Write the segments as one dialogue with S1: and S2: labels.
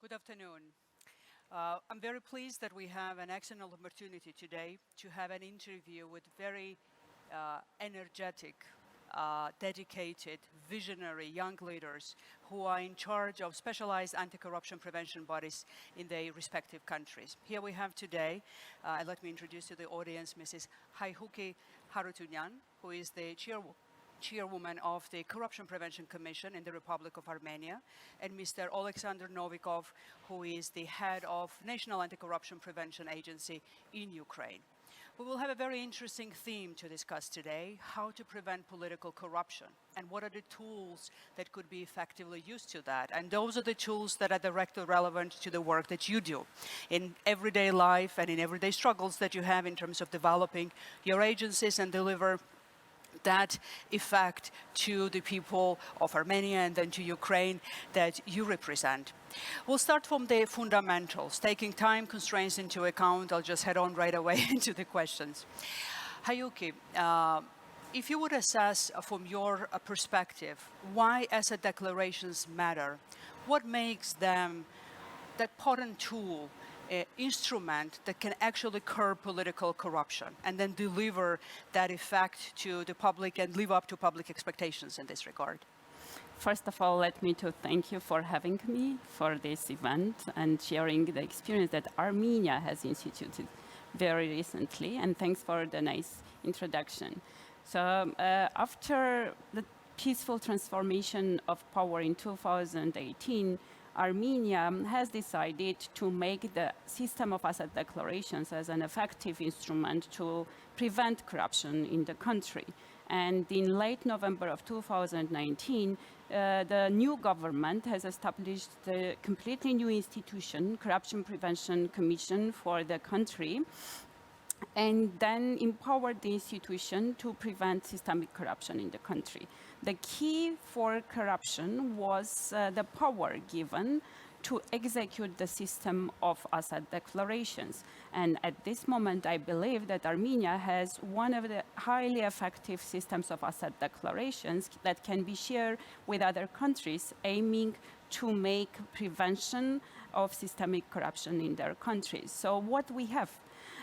S1: Good afternoon. I'm very pleased that we have an excellent opportunity today to have an interview with very energetic, dedicated, visionary young leaders who are in charge of specialized anti-corruption prevention bodies in their respective countries. Here we have today, let me introduce to the audience Mrs. Haykuhi Harutyunyan, who is the Chairwoman of the Corruption Prevention Commission in the Republic of Armenia, and Mr. Oleksandr Novikov, who is the head of National Anti-Corruption Prevention Agency in Ukraine. We will have a very interesting theme to discuss today: how to prevent political corruption and what are the tools that could be effectively used to that. And those are the tools that are directly relevant to the work that you do in everyday life and in everyday struggles that you have in terms of developing your agencies and deliver that effect to the people of Armenia and then to Ukraine that you represent. We'll start from the fundamentals, taking time constraints into account. I'll just head on right away into the questions. Haykuhi, if you would assess from your perspective why asset declarations matter, what makes them that potent tool, instrument that can actually curb political corruption and then deliver that effect to the public and live up to public expectations in this regard?
S2: First of all, let me to thank you for having me for this event and sharing the experience that Armenia has instituted very recently. And thanks for the nice introduction. So after the peaceful transformation of power in 2018, Armenia has decided to make the system of asset declarations as an effective instrument to prevent corruption in the country. And in late November of 2019, the new government has established a completely new institution, Corruption Prevention Commission for the country, and then empowered the institution to prevent systemic corruption in the country. The key for corruption was the power given to execute the system of asset declarations. And at this moment, I believe that Armenia has one of the highly effective systems of asset declarations that can be shared with other countries, aiming to make prevention of systemic corruption in their countries. So what we have?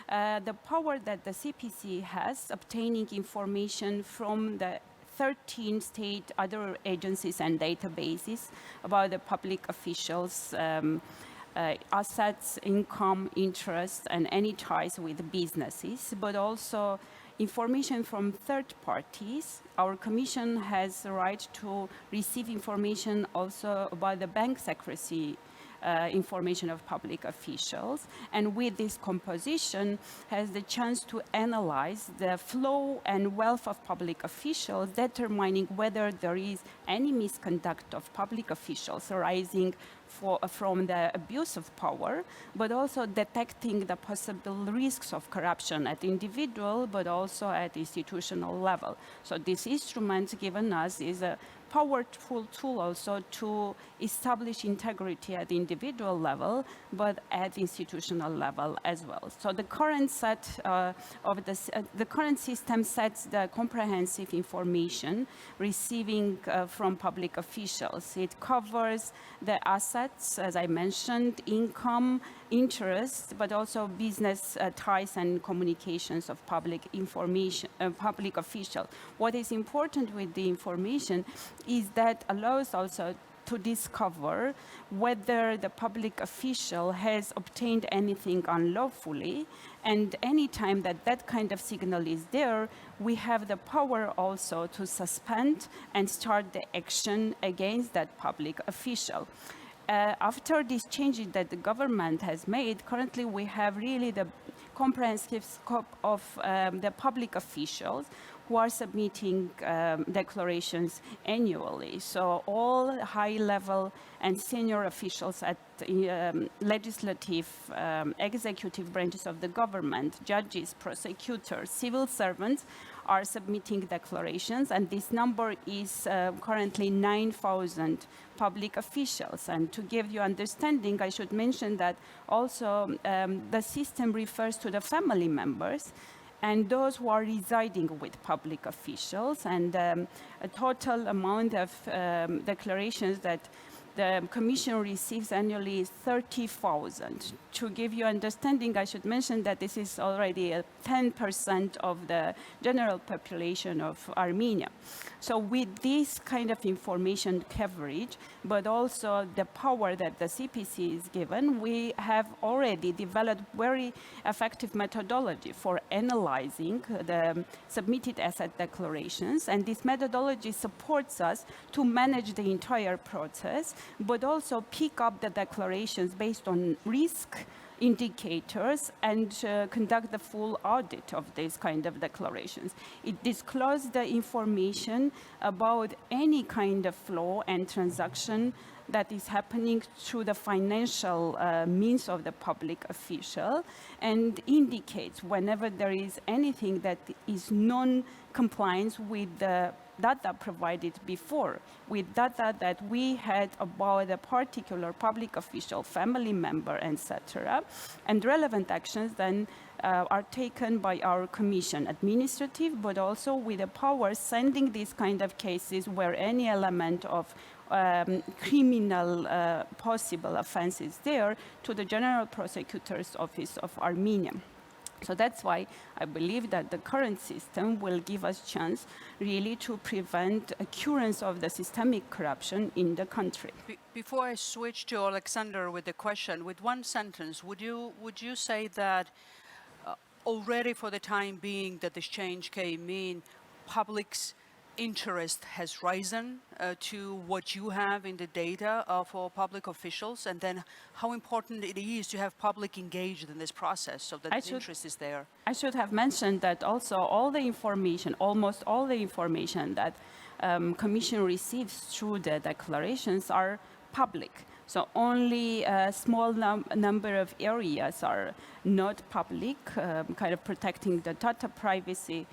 S2: The power that the CPC has, obtaining information from the 13 state other agencies and databases about the public officials' assets, income, interest, and any ties with businesses, but also information from third parties. Our commission has the right to receive information also about the bank secrecy information of public officials, and with this composition has the chance to analyze the flow and wealth of public officials, determining whether there is any misconduct of public officials arising from the abuse of power, but also detecting the possible risks of corruption at individual but also at institutional level. So this instrument given us is a powerful tool also to establish integrity at the individual level, but at institutional level as well. So the current the current system sets the comprehensive information receiving from public officials. It covers the assets, as I mentioned, income, interest, but also business ties and communications of public information, public officials. What is important with the information is that allows also to discover whether the public official has obtained anything unlawfully, and anytime that that kind of signal is there, we have the power also to suspend and start the action against that public official. After these changes that the government has made, currently we have really the comprehensive scope of the public officials who are submitting declarations annually. So all high-level and senior officials at legislative, executive branches of the government, judges, prosecutors, civil servants are submitting declarations, and this number is currently 9,000 public officials. And to give you understanding, I should mention that also the system refers to the family members and those who are residing with public officials, and a total amount of declarations that the Commission receives annually 30,000. To give you understanding, I should mention that this is already 10% of the general population of Armenia. So with this kind of information coverage, but also the power that the CPC is given, we have already developed very effective methodology for analyzing the submitted asset declarations. And this methodology supports us to manage the entire process, but also pick up the declarations based on risk indicators and conduct the full audit of these kind of declarations. It discloses the information about any kind of flow and transaction that is happening through the financial means of the public official, and indicates whenever there is anything that is non-compliance with the data provided before, with data that we had about a particular public official, family member, etc. And relevant actions then are taken by our commission, administrative, but also with the power sending these kind of cases where any element of criminal possible offense is there to the General Prosecutor's Office of Armenia. So that's why I believe that the current system will give us chance really to prevent occurrence of the systemic corruption in the country.
S1: Before I switch to Oleksandr with the question, with one sentence, would you say that already for the time being that this change came in, public's interest has risen to what you have in the data for public officials, and then how important it is to have public engaged in this process so that the interest is there?
S2: I should have mentioned that also all the information, almost all the information that Commission receives through the declarations are public. So only a small number of areas are not public, kind of protecting the data privacy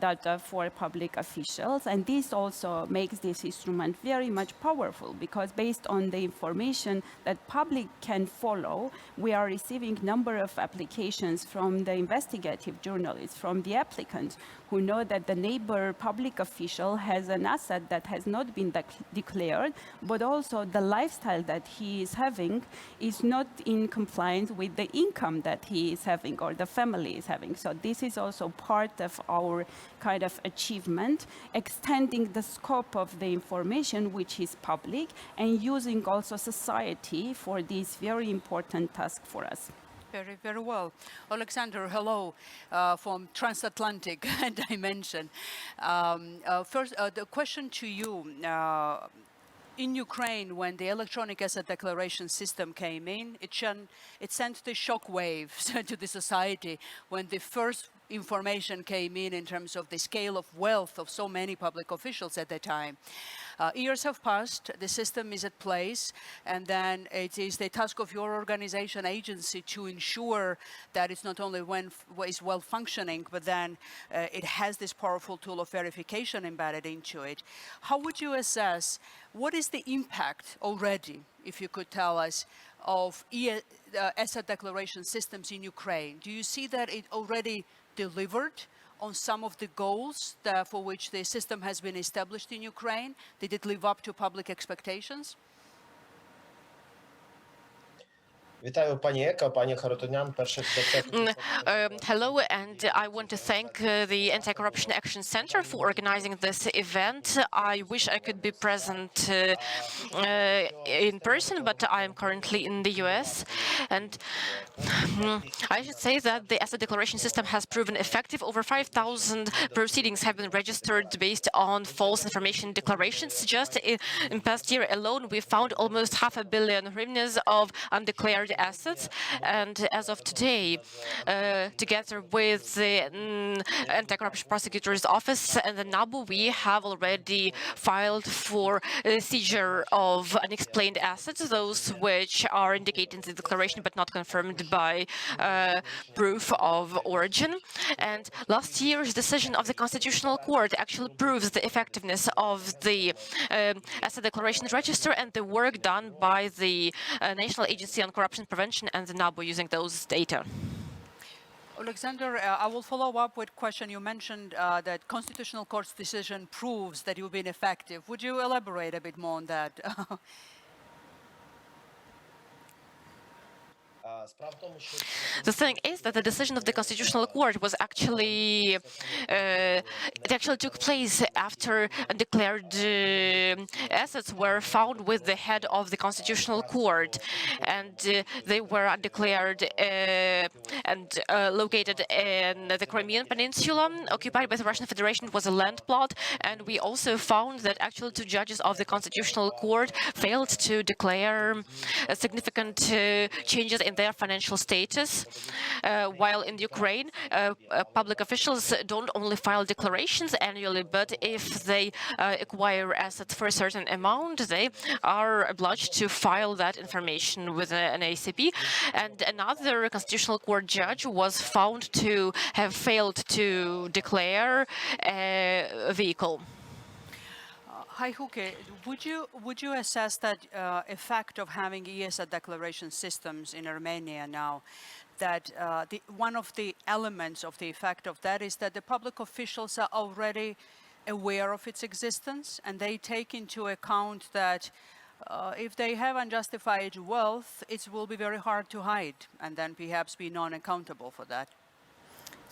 S2: data for public officials. And this also makes this instrument very much powerful, because based on the information that public can follow, we are receiving number of applications from the investigative journalists, from the applicants, who know that the neighbor public official has an asset that has not been declared, but also the lifestyle that he is having is not in compliance with the income that he is having or the family is having. So this is also part of our kind of achievement, extending the scope of the information which is public and using also society for this very important task for us.
S1: Very, very well. Oleksandr, hello, from transatlantic dimension. First, the question to you. In Ukraine, when the electronic asset declaration system came in, it sent the shock waves to the society when the first information came in terms of the scale of wealth of so many public officials at the time. Years have passed, the system is at place, and then it is the task of your organization, agency, to ensure that it's not only is well functioning, but then it has this powerful tool of verification embedded into it. How would you assess, what is the impact already, if you could tell us, of asset declaration systems in Ukraine? Do you see that it already delivered on some of the goals for which the system has been established in Ukraine? Did it live up to public expectations?
S3: Hello, and I want to thank the Anti-Corruption Action Center for organizing this event. I wish I could be present in person, but I am currently in the US. And I should say that the asset declaration system has proven effective. Over 5,000 proceedings have been registered based on false information declarations. Just in past year alone, we found almost $500 million hryvnias of undeclared assets, and as of today, together with the Anti-Corruption Prosecutor's Office and the NABU, we have already filed for seizure of unexplained assets, those which are indicated in the declaration but not confirmed by proof of origin. And last year's decision of the Constitutional Court actually proves the effectiveness of the asset declaration register and the work done by the National Agency on Corruption Prevention and the NABU using those data.
S1: Oleksandr, I will follow up with a question. You mentioned that Constitutional Court's decision proves that you've been effective. Would you elaborate a bit more on that?
S3: The thing is that the decision of the Constitutional Court was actually it actually took place after undeclared assets were found with the head of the Constitutional Court, and they were undeclared and located in the Crimean Peninsula, occupied by the Russian Federation. It was a land plot, and we also found that actually two judges of the Constitutional Court failed to declare significant changes in their financial status, while in Ukraine, public officials don't only file declarations annually, but if they acquire assets for a certain amount, they are obliged to file that information with an ACP. And another Constitutional Court judge was found to have failed to declare a vehicle.
S1: Haykuhi, would you assess that effect of having ESA declaration systems in Armenia now, that one of the elements of the effect of that is that the public officials are already aware of its existence, and they take into account that if they have unjustified wealth, it will be very hard to hide and then perhaps be non-accountable for that?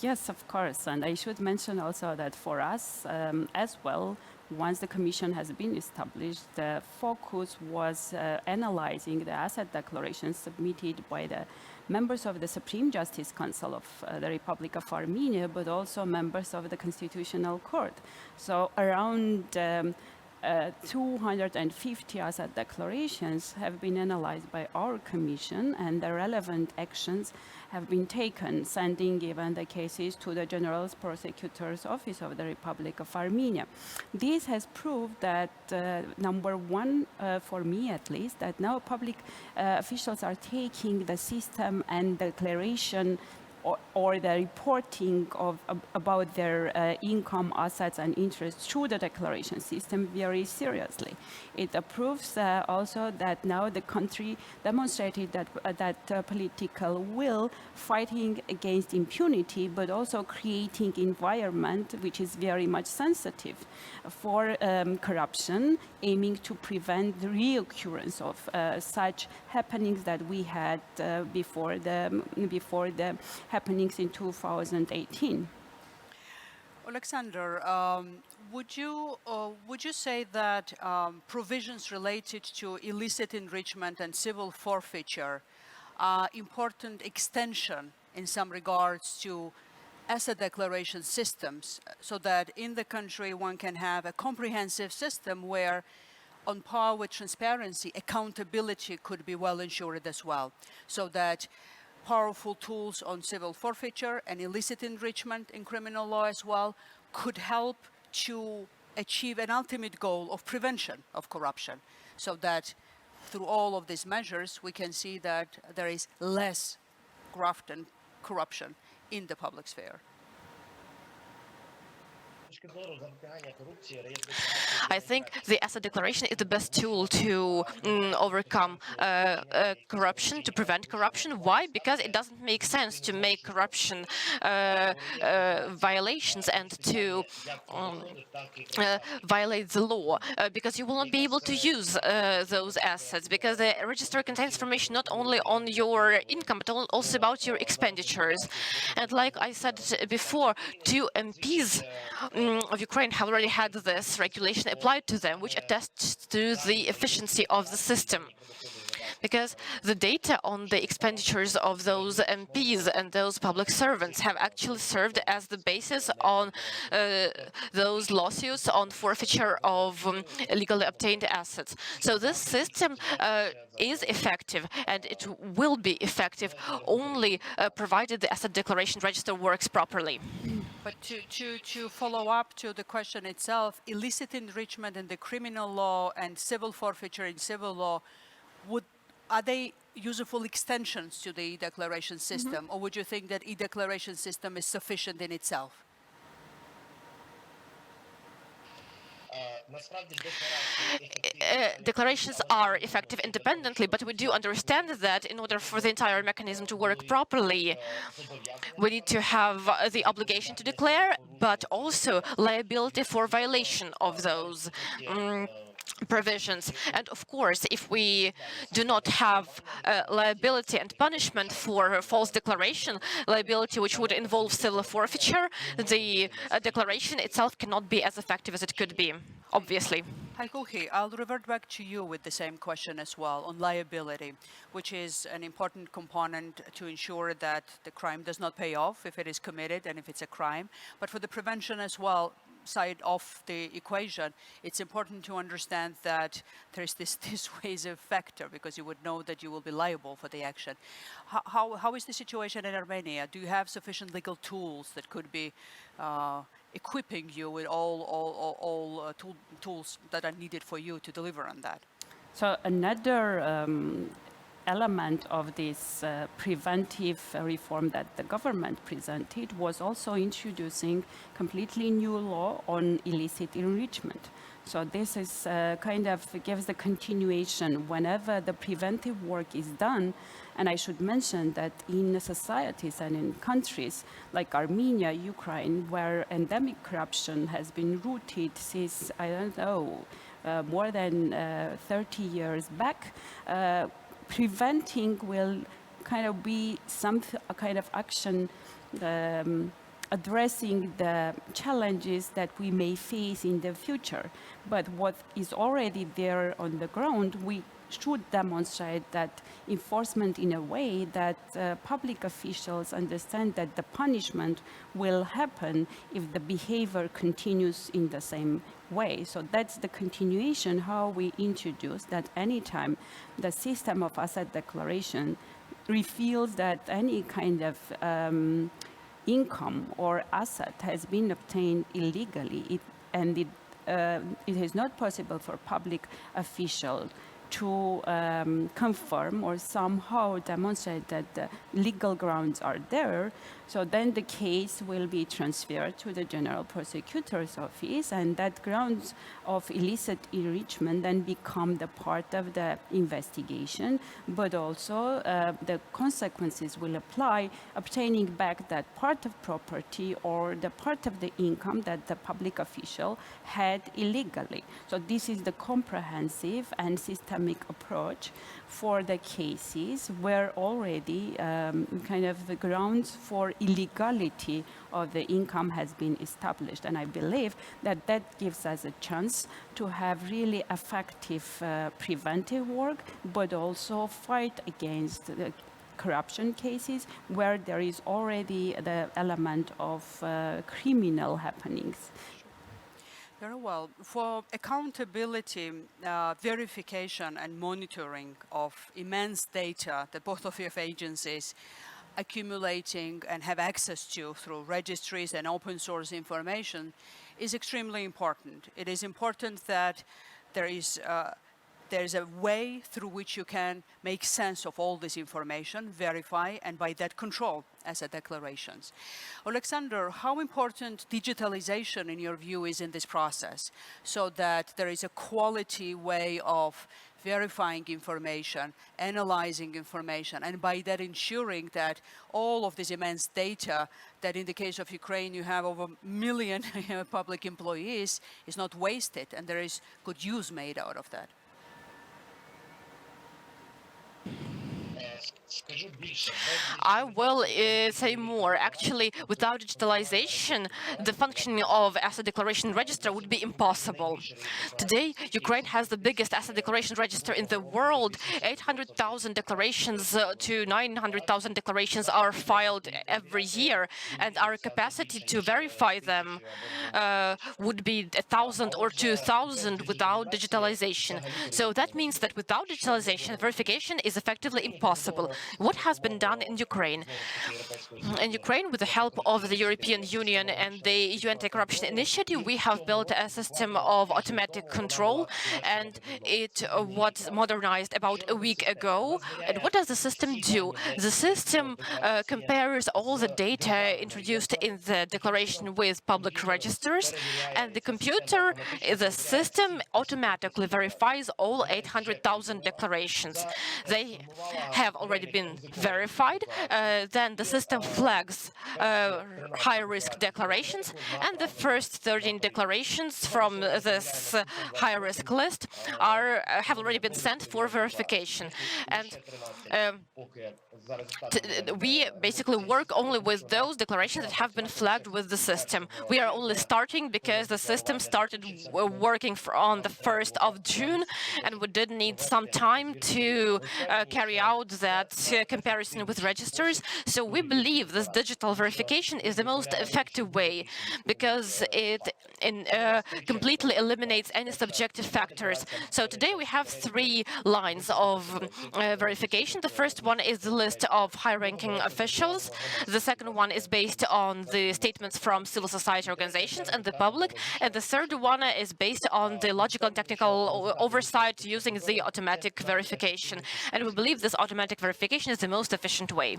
S2: Yes, of course. And I should mention also that for us as well, once the commission has been established, the focus was analyzing the asset declarations submitted by the members of the Supreme Justice Council of the Republic of Armenia, but also members of the Constitutional Court. So around 250 asset declarations have been analyzed by our commission, and the relevant actions have been taken, sending even the cases to the General Prosecutor's Office of the Republic of Armenia. This has proved that, number one, for me at least, that now public officials are taking the system and declaration or the reporting about their income, assets, and interests through the declaration system very seriously. It proves also that now the country demonstrated that political will, fighting against impunity, but also creating environment which is very much sensitive for corruption, aiming to prevent the reoccurrence of such happenings that we had before the happenings in 2018.
S1: Oleksandr, would you say that provisions related to illicit enrichment and civil forfeiture are important extension in some regards to asset declaration systems, so that in the country one can have a comprehensive system where, on par with transparency, accountability could be well ensured as well, so that powerful tools on civil forfeiture and illicit enrichment in criminal law as well could help to achieve an ultimate goal of prevention of corruption, so that through all of these measures we can see that there is less graft and corruption in the public sphere?
S3: I think the asset declaration is the best tool to overcome corruption, to prevent corruption. Why? Because it doesn't make sense to make corruption violations and to violate the law, because you will not be able to use those assets, because the register contains information not only on your income, but also about your expenditures. And like I said before, 2 MPs of Ukraine have already had this regulation applied to them, which attests to the efficiency of the system. Because the data on the expenditures of those MPs and those public servants have actually served as the basis on those lawsuits on forfeiture of illegally obtained assets. So this system is effective, and it will be effective only provided the asset declaration register works properly.
S1: But to follow up to the question itself, illicit enrichment in the criminal law and civil forfeiture in civil law, are they useful extensions to the e-declaration system, or would you think that e-declaration system is sufficient in itself?
S3: Declarations are effective independently, but we do understand that in order for the entire mechanism to work properly, we need to have the obligation to declare, but also liability for violation of those provisions. And of course, if we do not have liability and punishment for false declaration, liability which would involve civil forfeiture, the declaration itself cannot be as effective as it could be, obviously.
S1: Haykuhi, I'll revert back to you with the same question as well on liability, which is an important component to ensure that the crime does not pay off if it is committed and if it's a crime. But for the prevention as well, side of the equation, it's important to understand that there is this dissuasive factor because you would know that you will be liable for the action. How is the situation in Armenia? Do you have sufficient legal tools that could be equipping you with all tools that are needed for you to deliver on that?
S2: So another element of this preventive reform that the government presented was also introducing completely new law on illicit enrichment. So this is kind of gives the continuation whenever the preventive work is done. And I should mention that in societies and in countries like Armenia, Ukraine, where endemic corruption has been rooted since, I don't know, more than 30 years back, preventing will kind of be some kind of action addressing the challenges that we may face in the future. But what is already there on the ground, we should demonstrate that enforcement in a way that public officials understand that the punishment will happen if the behavior continues in the same way. So that's the continuation how we introduce that anytime the system of asset declaration reveals that any kind of income or asset has been obtained illegally, it is not possible for public officials to confirm or somehow demonstrate that the legal grounds are there. So then the case will be transferred to the General Prosecutor's Office, and that grounds of illicit enrichment then become the part of the investigation, but also the consequences will apply, obtaining back that part of property or the part of the income that the public official had illegally. So this is the comprehensive and systemic approach for the cases where already kind of the grounds for illegality of the income has been established. And I believe that that gives us a chance to have really effective preventive work, but also fight against the corruption cases where there is already the element of criminal happenings.
S1: Very well. For accountability, verification and monitoring of immense data that both of your agencies accumulating and have access to through registries and open source information is extremely important. It is important that there is a way through which you can make sense of all this information, verify, and by that control asset declarations. Oleksandr, how important digitalization in your view is in this process so that there is a quality way of verifying information, analyzing information, and by that ensuring that all of this immense data that in the case of Ukraine you have over 1 million public employees is not wasted and there is good use made out of that?
S3: I will say more. Actually, without digitalization, the functioning of asset declaration register would be impossible. Today, Ukraine has the biggest asset declaration register in the world. 800,000 declarations to 900,000 declarations are filed every year, and our capacity to verify them would be 1,000 or 2,000 without digitalization. So that means that without digitalization, verification is effectively impossible. What has been done in Ukraine? In Ukraine, with the help of the European Union and the EU Anti-Corruption Initiative, we have built a system of automatic control, and it was modernized about a week ago. And what does the system do? The system compares all the data introduced in the declaration with public registers, and the system automatically verifies all 800,000 declarations. They have already been verified, then the system flags high-risk declarations, and the first 13 declarations from this high-risk list have already been sent for verification. And we basically work only with those declarations that have been flagged with the system. We are only starting because the system started working on the 1st of June, and we did need some time to carry out that comparison with registers. So we believe this digital verification is the most effective way because it completely eliminates any subjective factors. So today we have 3 lines of verification. The first one is the list of high-ranking officials. The second one is based on the statements from civil society organizations and the public. And the third one is based on the logical and technical oversight using the automatic verification. And we believe this automatic verification is the most efficient way.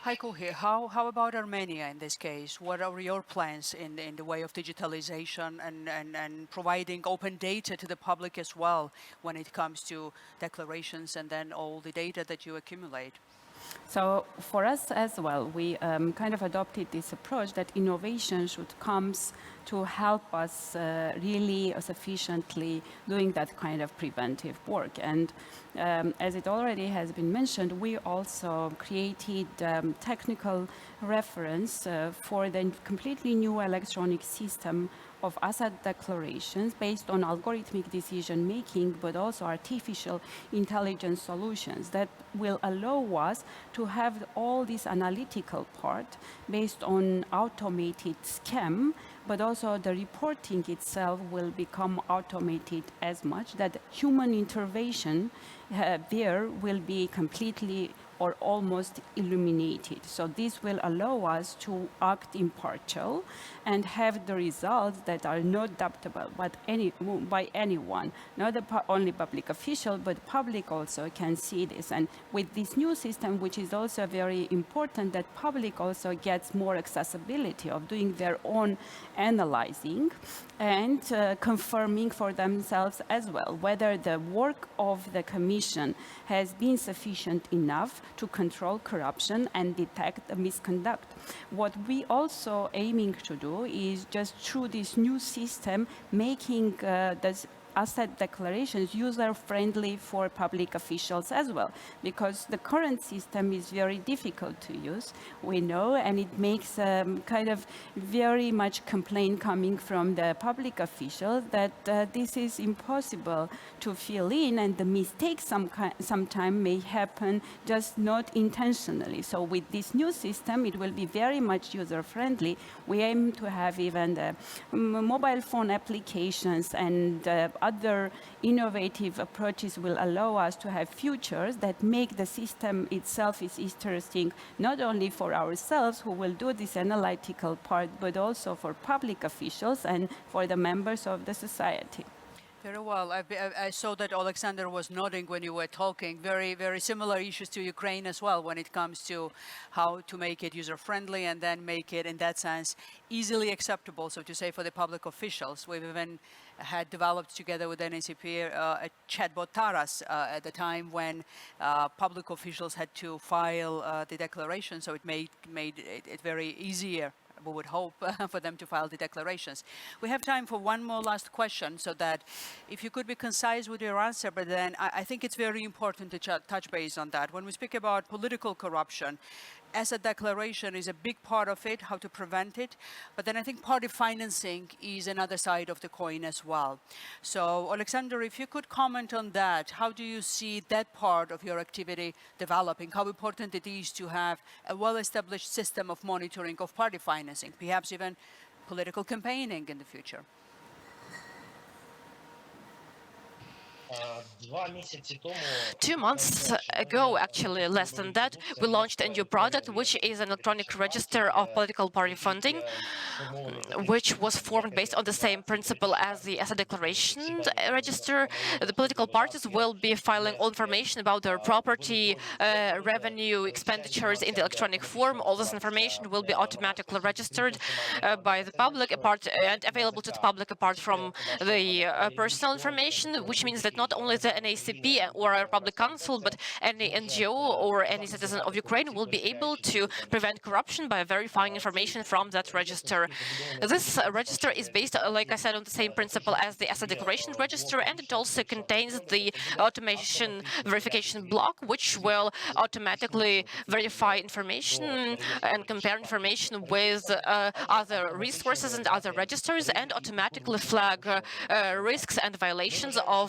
S1: Haykuhi, how about Armenia in this case? What are your plans in the way of digitalization and providing open data to the public as well when it comes to declarations and then all the data that you accumulate?
S2: So for us as well, we kind of adopted this approach that innovation should come to help us really sufficiently doing that kind of preventive work. And as it already has been mentioned, we also created technical reference for the completely new electronic system of asset declarations based on algorithmic decision making, but also artificial intelligence solutions that will allow us to have all this analytical part based on automated scheme, but also the reporting itself will become automated as much that human intervention there will be completely or almost eliminated. So this will allow us to act impartial and have the results that are not doubtable by anyone, not only public official, but public also can see this. And with this new system, which is also very important, that public also gets more accessibility of doing their own analyzing and confirming for themselves as well whether the work of the Commission has been sufficient enough to control corruption and detect misconduct. What we also aiming to do is just through this new system making this asset declarations user-friendly for public officials as well, because the current system is very difficult to use, we know, and it makes kind of very much complaint coming from the public officials that this is impossible to fill in, and the mistakes sometime may happen just not intentionally. So with this new system, it will be very much user-friendly. We aim to have even the mobile phone applications and other innovative approaches will allow us to have features that make the system itself is interesting, not only for ourselves who will do this analytical part, but also for public officials and for the members of the society.
S1: Very well. I saw that Oleksandr was nodding when you were talking. Very, very similar issues to Ukraine as well when it comes to how to make it user-friendly and then make it, in that sense, easily acceptable, so to say, for the public officials. We've even had developed together with NACP a chatbot Taras at the time when public officials had to file the declaration, so it made it very easier, we would hope, for them to file the declarations. We have time for one more last question, so that if you could be concise with your answer, but then I think it's very important to touch base on that. When we speak about political corruption, asset declaration is a big part of it, how to prevent it. But then I think party financing is another side of the coin as well. So, Oleksandr, if you could comment on that, how do you see that part of your activity developing? How important it is to have a well-established system of monitoring of party financing, perhaps even political campaigning in the future?
S3: 2 months ago, actually less than that, we launched a new product, which is an electronic register of political party funding, which was formed based on the same principle as the asset declaration register. The political parties will be filing all information about their property, revenue, expenditures in the electronic form. All this information will be automatically registered by the public and available to the public apart from the personal information, which means that not only the NACP or a public council, but any NGO or any citizen of Ukraine will be able to prevent corruption by verifying information from that register. This register is based, like I said, on the same principle as the asset declaration register, and it also contains the automation verification block, which will automatically verify information and compare information with other resources and other registers, and automatically flag risks and violations of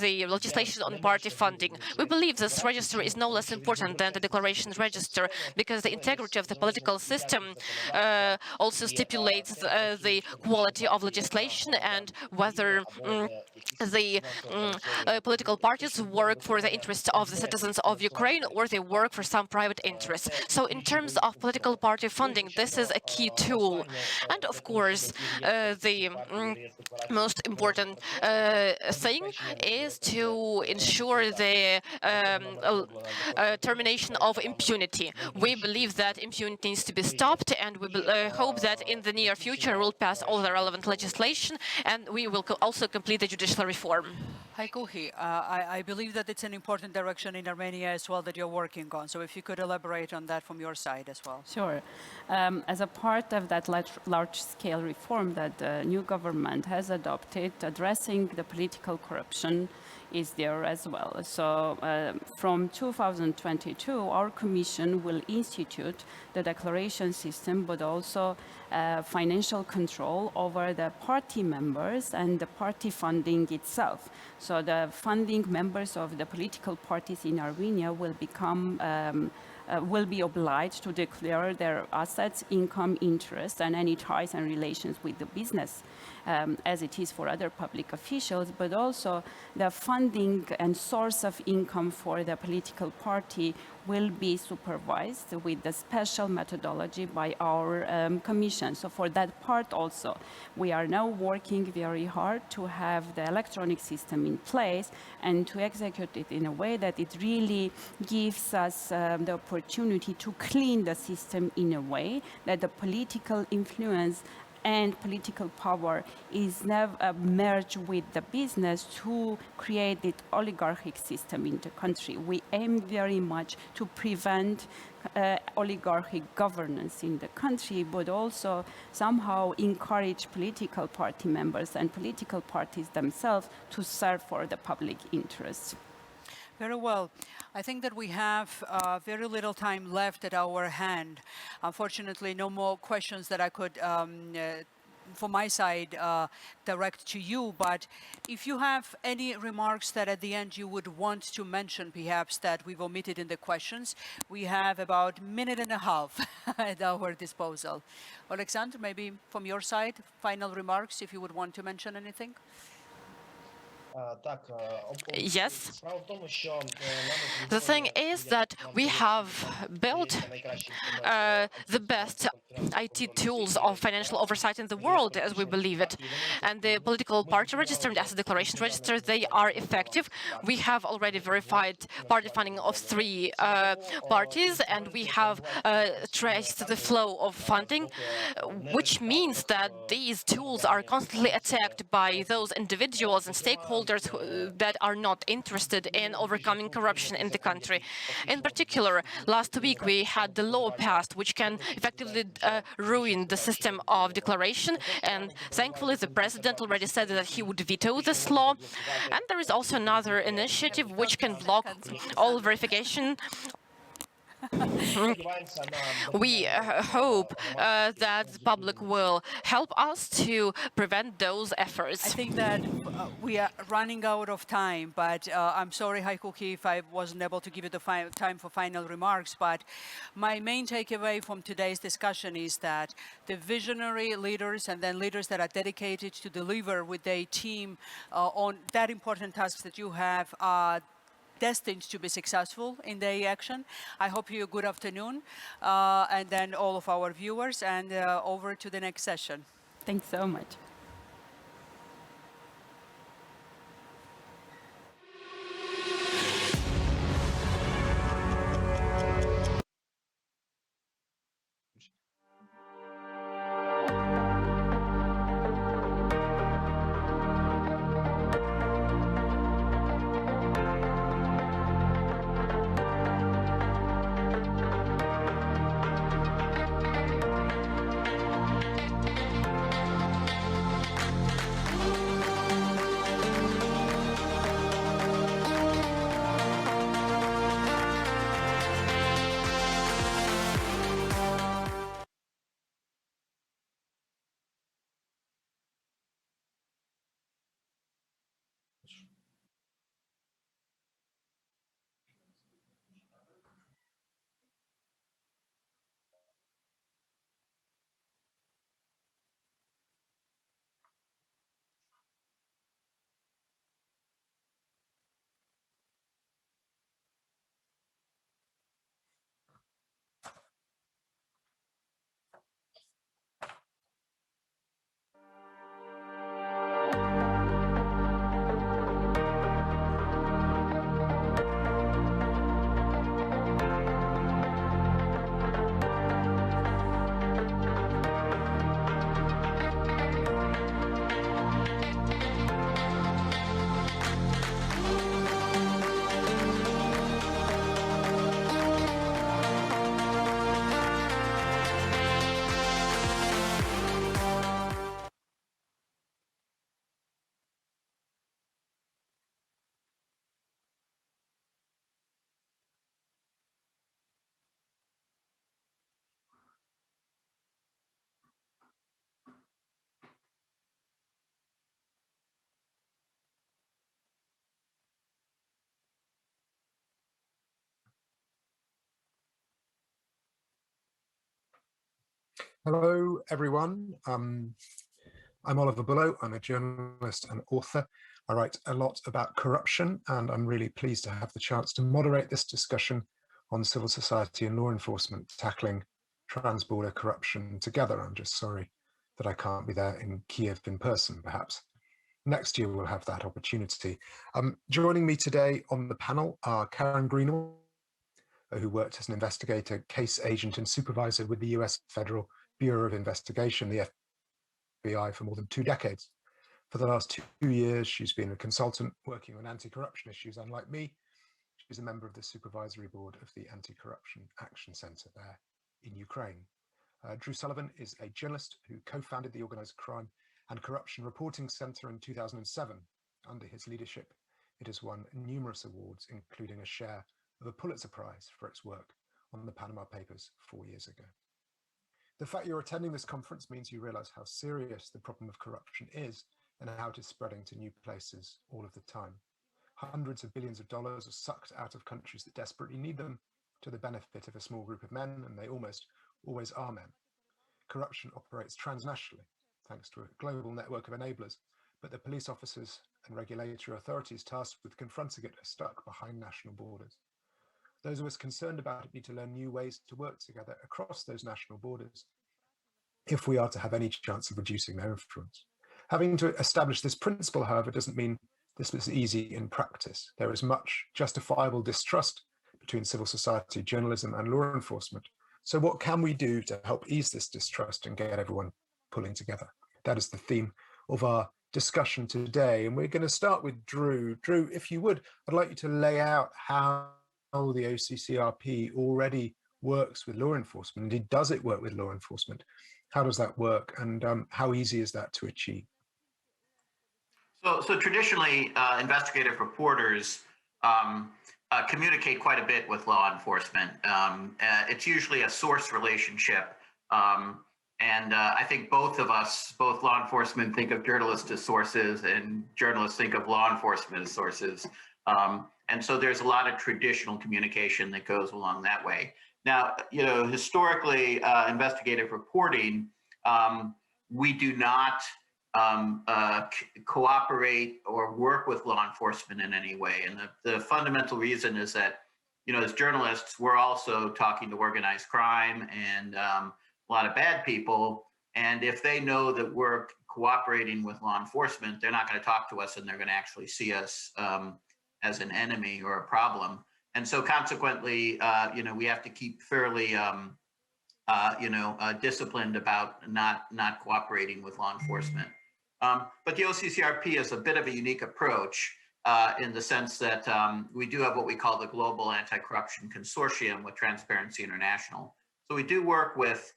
S3: the legislation on party funding. We believe this register is no less important than the declaration register, because the integrity of the political system also stipulates the quality of legislation and whether the political parties work for the interests of the citizens of Ukraine or they work for some private interests. So in terms of political party funding, this is a key tool. And of course, the most important thing is to ensure the termination of impunity. We believe that impunity needs to be stopped, and we hope that in the near future we'll pass all the relevant legislation, and we will also complete the judicial reform.
S1: Haykuhi, I believe that it's an important direction in Armenia as well that you're working on. So if you could elaborate on that from your side as well.
S2: Sure. As a part of that large-scale reform that the new government has adopted, addressing the political corruption is there as well. So from 2022, our commission will institute the declaration system, but also financial control over the party members and the party funding itself. So the funding members of the political parties in Armenia will become will be obliged to declare their assets, income, interest, and any ties and relations with the business, as it is for other public officials, but also the funding and source of income for the political party will be supervised with the special methodology by our commission. So for that part also, we are now working very hard to have the electronic system in place and to execute it in a way that it really gives us the opportunity to clean the system in a way that the political influence and political power is never merged with the business to create the oligarchic system in the country. We aim very much to prevent oligarchic governance in the country, but also somehow encourage political party members and political parties themselves to serve for the public interest.
S1: Very well. I think that we have very little time left at our hand. Unfortunately, no more questions that I could, from my side, direct to you. But if you have any remarks that at the end you would want to mention, perhaps that we've omitted in the questions, we have about a minute and a half at our disposal. Oleksandr, maybe from your side, final remarks, if you would want to mention anything.
S3: Yes. The thing is that we have built the best IT tools of financial oversight in the world, as we believe it. And the political party register and asset declaration register, they are effective. We have already verified party funding of 3 parties, and we have traced the flow of funding, which means that these tools are constantly attacked by those individuals and stakeholders that are not interested in overcoming corruption in the country. In particular, last week we had the law passed which can effectively ruin the system of declaration, and thankfully the president already said that he would veto this law. And there is also another initiative which can block all verification. We hope that the public will help us to prevent those efforts.
S1: I think that we are running out of time, but I'm sorry, Haykuhi, if I wasn't able to give you the time for final remarks. But my main takeaway from today's discussion is that the visionary leaders and then leaders that are dedicated to deliver with their team on that important tasks that you have are destined to be successful in their action. I hope you a good afternoon, and then all of our viewers, and over to the next session.
S2: Thanks so much.
S4: Hello, everyone. I'm Oliver Bullough. I'm a journalist and author. I write a lot about corruption, and I'm really pleased to have the chance to moderate this discussion on civil society and law enforcement tackling trans-border corruption together. I'm just sorry that I can't be there in Kiev in person, perhaps. Next year, we'll have that opportunity. Joining me today on the panel are Karen Greenaway, who worked as an investigator, case agent, and supervisor with the US Federal Bureau of Investigation, the FBI, for more than 2 decades. For the last 2 years, she's been a consultant working on anti-corruption issues. Unlike me, she's a member of the supervisory board of the Anti-Corruption Action Center there in Ukraine. Drew Sullivan is a journalist who co-founded the Organized Crime and Corruption Reporting Center in 2007. Under his leadership, it has won numerous awards, including a share of a Pulitzer Prize for its work on the Panama Papers 4 years ago. The fact you're attending this conference means you realize how serious the problem of corruption is and how it is spreading to new places all of the time. Hundreds of billions of dollars are sucked out of countries that desperately need them to the benefit of a small group of men, and they almost always are men. Corruption operates transnationally, thanks to a global network of enablers, but the police officers and regulatory authorities tasked with confronting it are stuck behind national borders. Those of us concerned about it need to learn new ways to work together across those national borders if we are to have any chance of reducing their influence. Having to establish this principle, however, doesn't mean this was easy in practice. There is much justifiable distrust between civil society, journalism, and law enforcement. So what can we do to help ease this distrust and get everyone pulling together? That is the theme of our discussion today. And we're going to start with Drew. Drew, if you would, I'd like you to lay out how the OCCRP already works with law enforcement. Indeed, does it work with law enforcement? How does that work, and how easy is that to achieve?
S5: So traditionally, investigative reporters communicate quite a bit with law enforcement. It's usually a source relationship. And I think both of us, both law enforcement think of journalists as sources, and journalists think of law enforcement as sources. And so there's a lot of traditional communication that goes along that way. Now, historically, investigative reporting, we do not cooperate or work with law enforcement in any way. And the fundamental reason is that, as journalists, we're also talking to organized crime and a lot of bad people. And if they know that we're cooperating with law enforcement, they're not going to talk to us, and they're going to actually see us as an enemy or a problem. And so consequently, we have to keep fairly, disciplined about not cooperating with law enforcement. But the OCCRP is a bit of a unique approach in the sense that we do have what we call the Global Anti-Corruption Consortium with Transparency International. So we do work with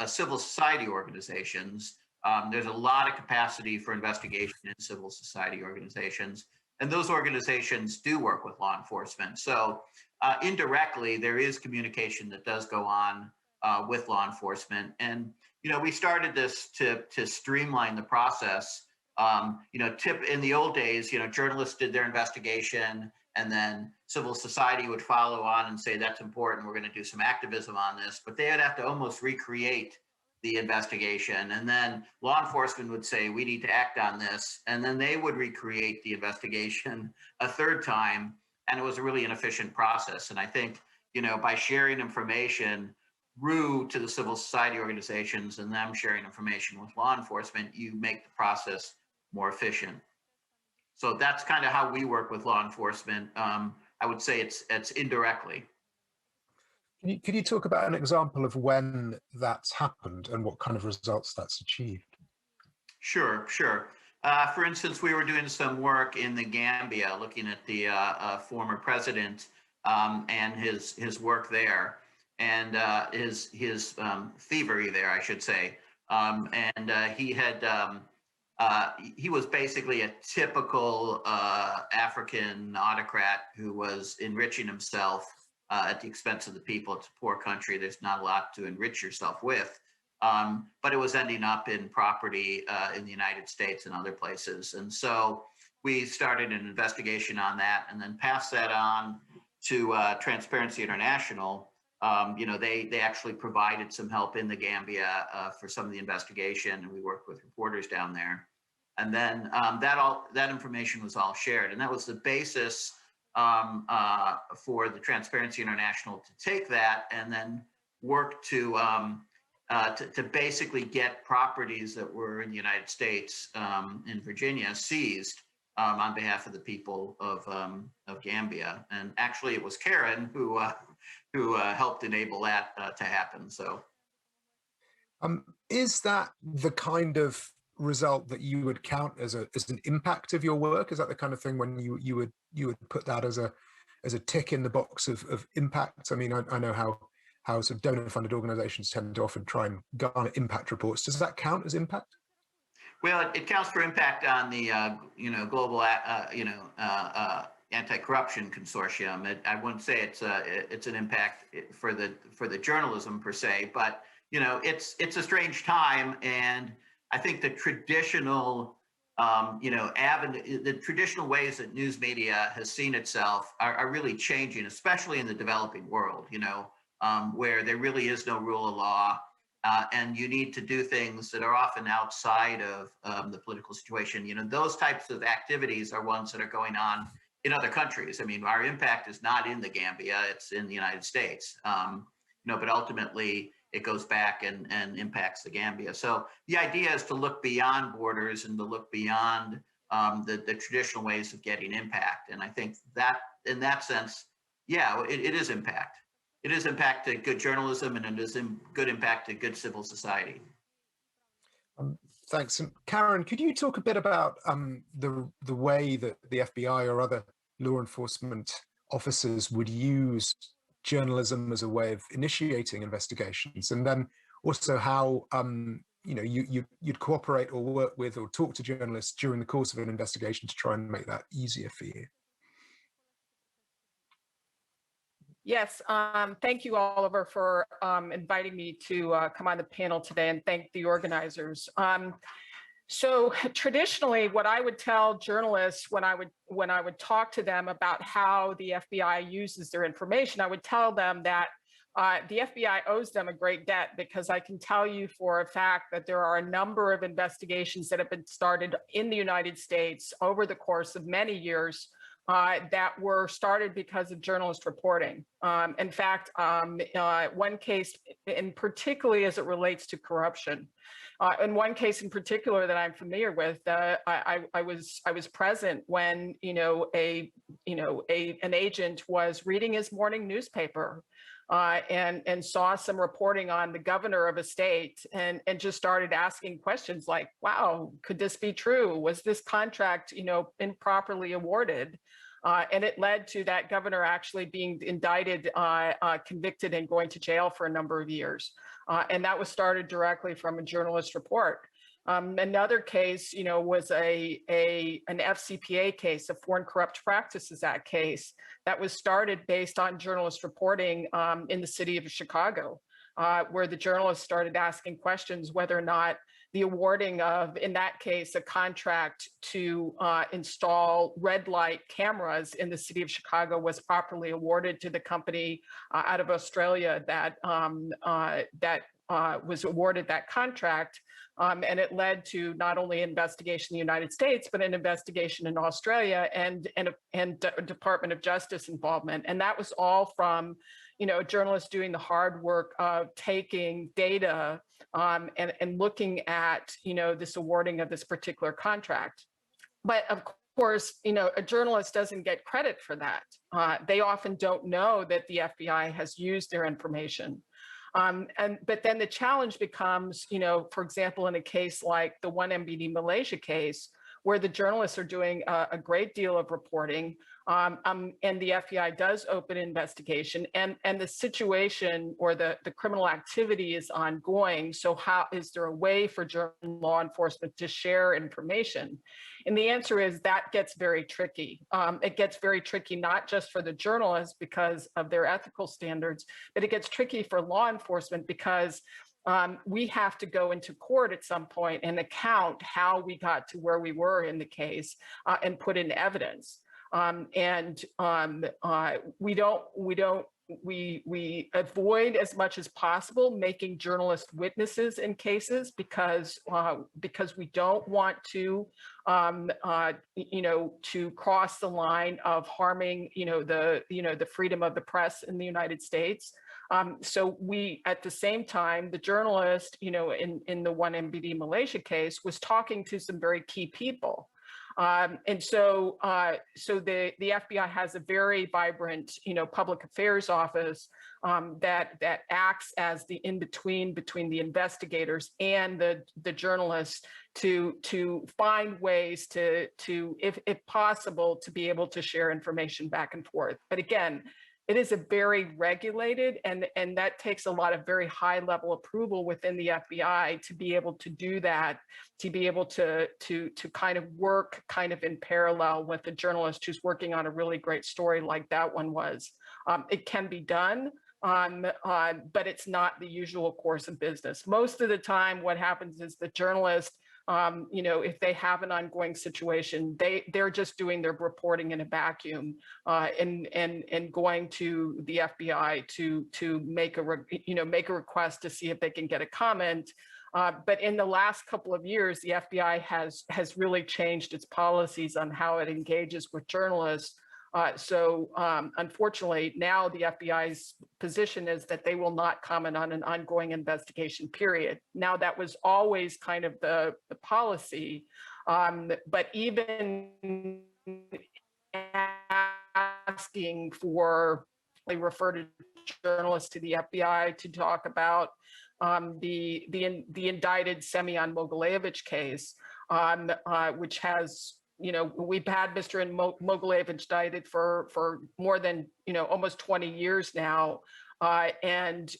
S5: civil society organizations. There's a lot of capacity for investigation in civil society organizations. And those organizations do work with law enforcement. So indirectly, there is communication that does go on with law enforcement. And, we started this to streamline the process. In the old days, journalists did their investigation, and then civil society would follow on and say, that's important, we're going to do some activism on this. But they would have to almost recreate the investigation. And then law enforcement would say, we need to act on this. And then they would recreate the investigation a third time. And it was a really inefficient process. And I think, by sharing information through to the civil society organizations and them sharing information with law enforcement, you make the process more efficient. So that's kind of how we work with law enforcement. I would say it's indirectly.
S4: Could you talk about an example of when that's happened and what kind of results that's achieved?
S5: Sure. For instance, we were doing some work in the Gambia, looking at the former president and his work there, and his thievery there, I should say. He was basically a typical African autocrat who was enriching himself at the expense of the people. It's a poor country. There's not a lot to enrich yourself with. But it was ending up in property in the United States and other places. And so we started an investigation on that and then passed that on to Transparency International, they actually provided some help in the Gambia for some of the investigation, and we worked with reporters down there. And then that information was all shared, and that was the basis for the Transparency International to take that and then work to basically get properties that were in the United States in Virginia seized on behalf of the people of Gambia. And actually, it was Karen who helped enable that to happen. So,
S4: is that the kind of result that you would count as an impact of your work? Is that the kind of thing when you would put that as a tick in the box of impact? I mean, I know how sort of donor-funded organizations tend to often try and garner impact reports. Does that count as impact?
S5: Well, it counts for impact on the global anti-corruption consortium. I wouldn't say it's an impact for the journalism per se, but it's a strange time, and I think the traditional the traditional ways that news media has seen itself are really changing, especially in the developing world. Where there really is no rule of law. And you need to do things that are often outside of the political situation. Those types of activities are ones that are going on in other countries. I mean, our impact is not in the Gambia, it's in the United States. But ultimately it goes back and impacts the Gambia. So the idea is to look beyond borders and to look beyond the traditional ways of getting impact. And I think that in that sense, yeah, it is impact. It is impact to good journalism, and it is good impact to good civil society.
S4: Thanks. And Karen, could you talk a bit about the way that the FBI or other law enforcement officers would use journalism as a way of initiating investigations, and then also how you'd cooperate or work with or talk to journalists during the course of an investigation to try and make that easier for you?
S6: Yes, thank you, Oliver, for inviting me to come on the panel today, and thank the organizers. So traditionally, what I would tell journalists when I would talk to them about how the FBI uses their information, I would tell them that the FBI owes them a great debt, because I can tell you for a fact that there are a number of investigations that have been started in the United States over the course of many years that were started because of journalist reporting. In fact, one case, in particularly as it relates to corruption, in one case in particular that I'm familiar with, I was present when an agent was reading his morning newspaper and saw some reporting on the governor of a state, and just started asking questions like, wow, could this be true? Was this contract, improperly awarded? And it led to that governor actually being indicted, convicted, and going to jail for a number of years. And that was started directly from a journalist report. Another case, was an FCPA case, a Foreign Corrupt Practices Act case, that was started based on journalist reporting in the city of Chicago, where the journalists started asking questions whether or not the awarding of, in that case, a contract to install red light cameras in the city of Chicago was properly awarded to the company out of Australia that was awarded that contract. And it led to not only an investigation in the United States, but an investigation in Australia and Department of Justice involvement. And that was all from, journalists doing the hard work of taking data and looking at, this awarding of this particular contract. But of course, a journalist doesn't get credit for that. They often don't know that the FBI has used their information. But then the challenge becomes, for example, in a case like the 1MBD Malaysia case, where the journalists are doing a great deal of reporting, and the FBI does open an investigation, and the situation or the criminal activity is ongoing. So how is there a way for law enforcement to share information? And the answer is that gets very tricky. It gets very tricky, not just for the journalists because of their ethical standards, but it gets tricky for law enforcement because we have to go into court at some point and account how we got to where we were in the case and put in evidence. We avoid as much as possible making journalists witnesses in cases because we don't want to to cross the line of harming the freedom of the press in the United States. So we, at the same time, the journalist, in the 1MBD Malaysia case, was talking to some very key people. So the FBI has a very vibrant, public affairs office that acts as the in-between between the investigators and the journalists to find ways to if possible, to be able to share information back and forth. But again, it is a very regulated, and that takes a lot of very high level approval within the FBI to be able to do that, to be able to kind of work kind of in parallel with a journalist who's working on a really great story like that one was. It can be done, but it's not the usual course of business. Most of the time, what happens is the journalist, if they have an ongoing situation, they're just doing their reporting in a vacuum, and going to the FBI to make a request to see if they can get a comment. But in the last couple of years, the FBI has really changed its policies on how it engages with journalists. So unfortunately, now the FBI's position is that they will not comment on an ongoing investigation, period. Now, that was always kind of the policy, but even asking for, they refer to journalists to the FBI to talk about the indicted Semyon Mogilevich case, which has, we've had Mr. Mogilevich indicted for more than, almost 20 years now. And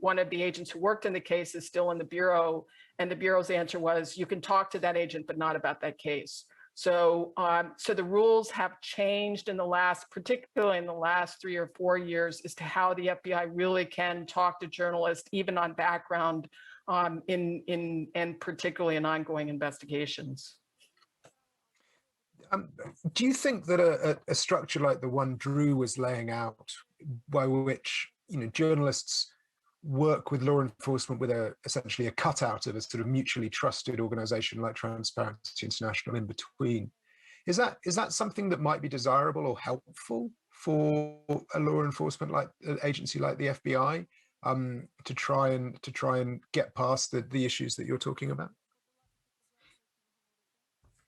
S6: one of the agents who worked in the case is still in the Bureau. And the Bureau's answer was, you can talk to that agent, but not about that case. So the rules have changed particularly in the last 3 or 4 years, as to how the FBI really can talk to journalists, even on background, and particularly in ongoing investigations.
S4: Do you think that a structure like the one Drew was laying out, by which journalists work with law enforcement with essentially a cutout of a sort of mutually trusted organization like Transparency International in between, is that something that might be desirable or helpful for a law enforcement like an agency like the FBI, to try and get past the issues that you're talking about?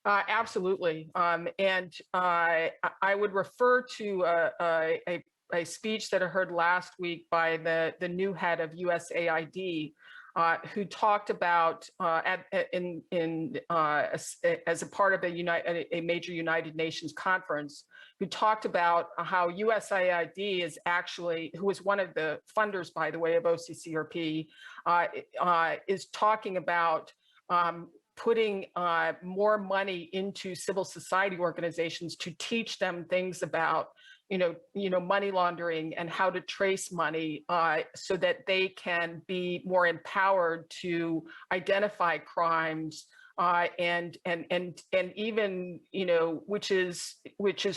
S6: Absolutely. And I would refer to a speech that I heard last week by the new head of USAID, who talked about as a part of a major United Nations conference, who talked about how USAID is actually, who was one of the funders, by the way, of OCCRP, is talking about putting more money into civil society organizations to teach them things about, money laundering and how to trace money, so that they can be more empowered to identify crimes, and even, which is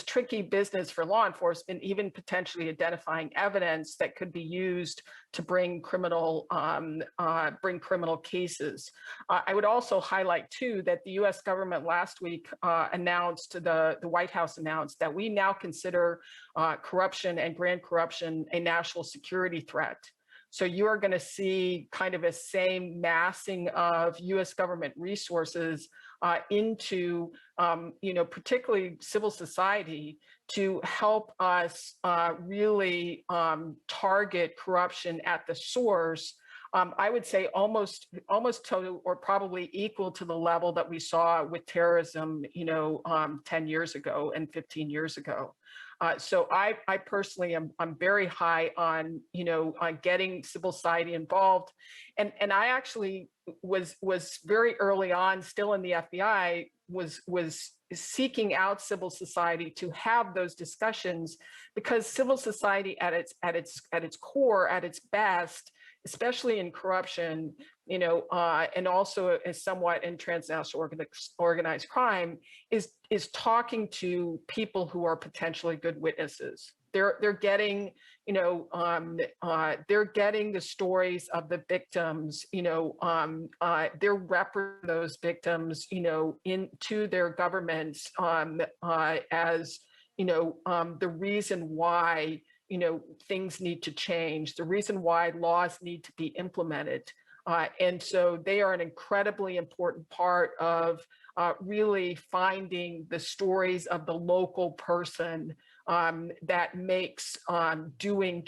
S6: tricky business for law enforcement, even potentially identifying evidence that could be used to bring criminal cases. I would also highlight too that the U.S. government last week announced, the White House announced, that we now consider corruption and grand corruption a national security threat. So you are going to see kind of a same massing of U.S. government resources into, particularly civil society, to help us really target corruption at the source. I would say almost to, or probably equal to, the level that we saw with terrorism, 10 years ago and 15 years ago. So I personally I'm very high on, on getting civil society involved. And I actually was very early on, still in the FBI, was seeking out civil society to have those discussions, because civil society at its core, at its best, especially in corruption, and also is somewhat in transnational organized crime, is talking to people who are potentially good witnesses. They're getting, they're getting the stories of the victims, they're representing those victims, into their governments as, the reason why, things need to change, the reason why laws need to be implemented. And so they are an incredibly important part of really finding the stories of the local person that makes doing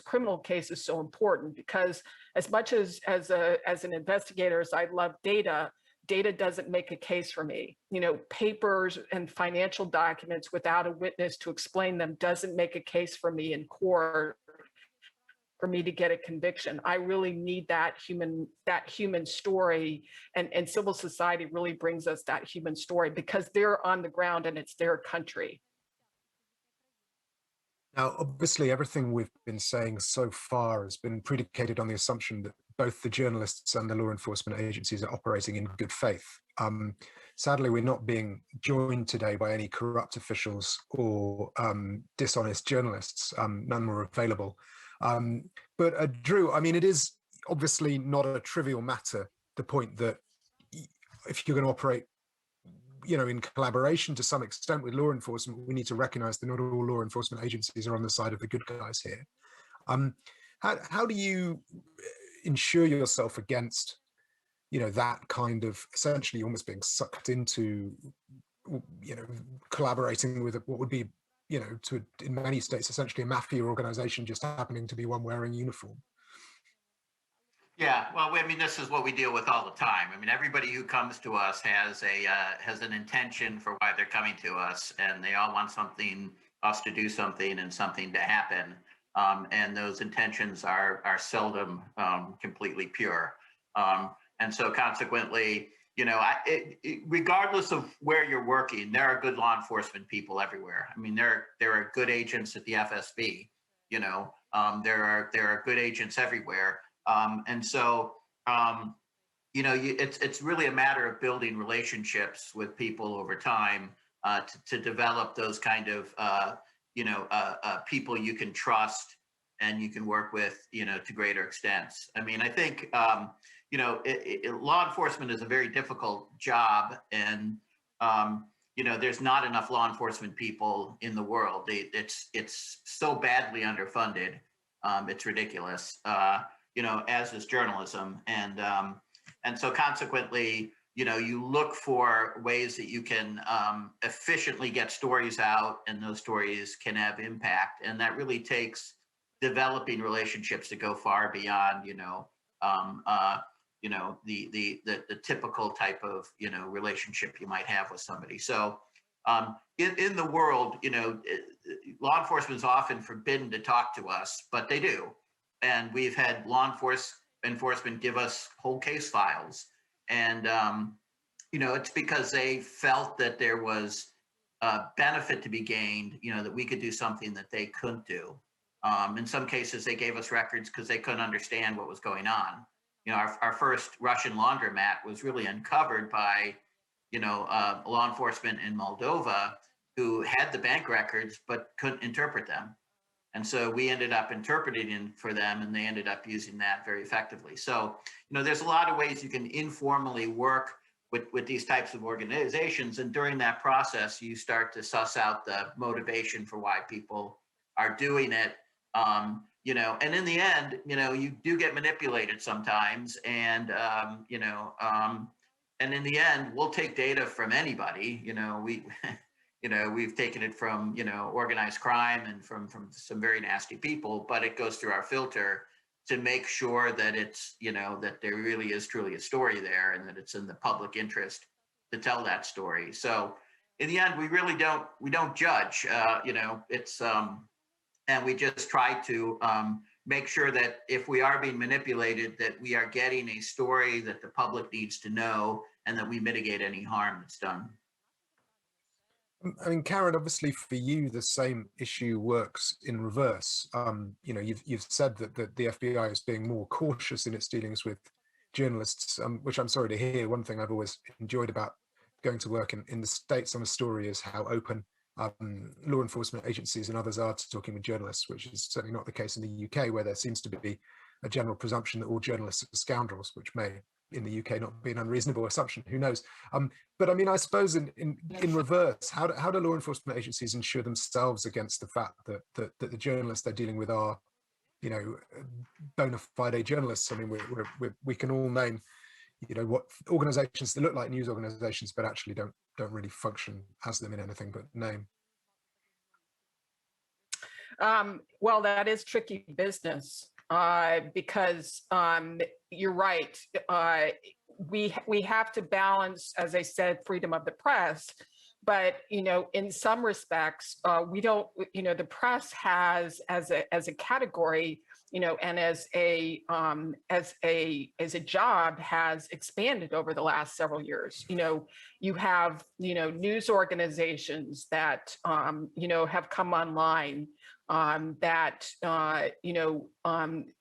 S6: criminal cases so important. Because as much as an investigator, as I love data doesn't make a case for me. Papers and financial documents without a witness to explain them doesn't make a case for me in court for me to get a conviction. I really need that human story, and civil society really brings us that human story because they're on the ground and it's their country.
S4: Now, obviously, everything we've been saying so far has been predicated on the assumption that both the journalists and the law enforcement agencies are operating in good faith. Sadly, we're not being joined today by any corrupt officials or dishonest journalists. None were available. But Drew, I mean, it is obviously not a trivial matter, the point that if you're going to operate in collaboration to some extent with law enforcement, we need to recognize that not all law enforcement agencies are on the side of the good guys here. How do you ensure yourself against, that kind of essentially almost being sucked into, collaborating with what would be, in many states, essentially a mafia organization just happening to be one wearing uniform?
S5: Yeah, well, I mean, this is what we deal with all the time. I mean, everybody who comes to us has an intention for why they're coming to us, and they all want us to do something and something to happen. And those intentions are seldom completely pure. And so consequently, regardless of where you're working, there are good law enforcement people everywhere. I mean, there are good agents at the FSB. There are good agents everywhere. And so, it's really a matter of building relationships with people over time to develop those kind of, people you can trust and you can work with, to greater extents. I mean, I think, law enforcement is a very difficult job, and, there's not enough law enforcement people in the world. It's so badly underfunded. It's ridiculous. As is journalism. And so consequently, you look for ways that you can efficiently get stories out, and those stories can have impact. And that really takes developing relationships that go far beyond, the typical type of, relationship you might have with somebody. So in the world, law enforcement is often forbidden to talk to us, but they do. And we've had law enforcement give us whole case files. And, it's because they felt that there was a benefit to be gained, that we could do something that they couldn't do. In some cases, they gave us records because they couldn't understand what was going on. Our first Russian laundromat was really uncovered by, law enforcement in Moldova who had the bank records but couldn't interpret them. And so we ended up interpreting for them, and they ended up using that very effectively. So, there's a lot of ways you can informally work with these types of organizations. And during that process, you start to suss out the motivation for why people are doing it. And in the end, you do get manipulated sometimes. And, and in the end, we'll take data from anybody. We've taken it from, organized crime and from some very nasty people, but it goes through our filter to make sure that it's, that there really is truly a story there, and that it's in the public interest to tell that story. So in the end, we really don't judge, and we just try to make sure that if we are being manipulated, that we are getting a story that the public needs to know, and that we mitigate any harm that's done.
S4: I mean, Karen, obviously for you, the same issue works in reverse. You know, you've said that the FBI is being more cautious in its dealings with journalists, which I'm sorry to hear. One thing I've always enjoyed about going to work in the States on a story is how open law enforcement agencies and others are to talking with journalists, which is certainly not the case in the UK, where there seems to be a general presumption that all journalists are scoundrels, which may in the UK not be an unreasonable assumption. Who knows? But I mean, I suppose in reverse, how do law enforcement agencies ensure themselves against the fact that the journalists they're dealing with are, you know, bona fide journalists? I mean, we can all name, you know, what organizations that look like news organizations but actually don't really function as them in anything but name.
S6: Well, that is tricky business because you're right. We have to balance, as I said, freedom of the press. But, you know, in some respects, we don't, you know, the press has as a category, you know, and as a job has expanded over the last several years. You know, you have, you know, news organizations that, you know, have come online that, you know,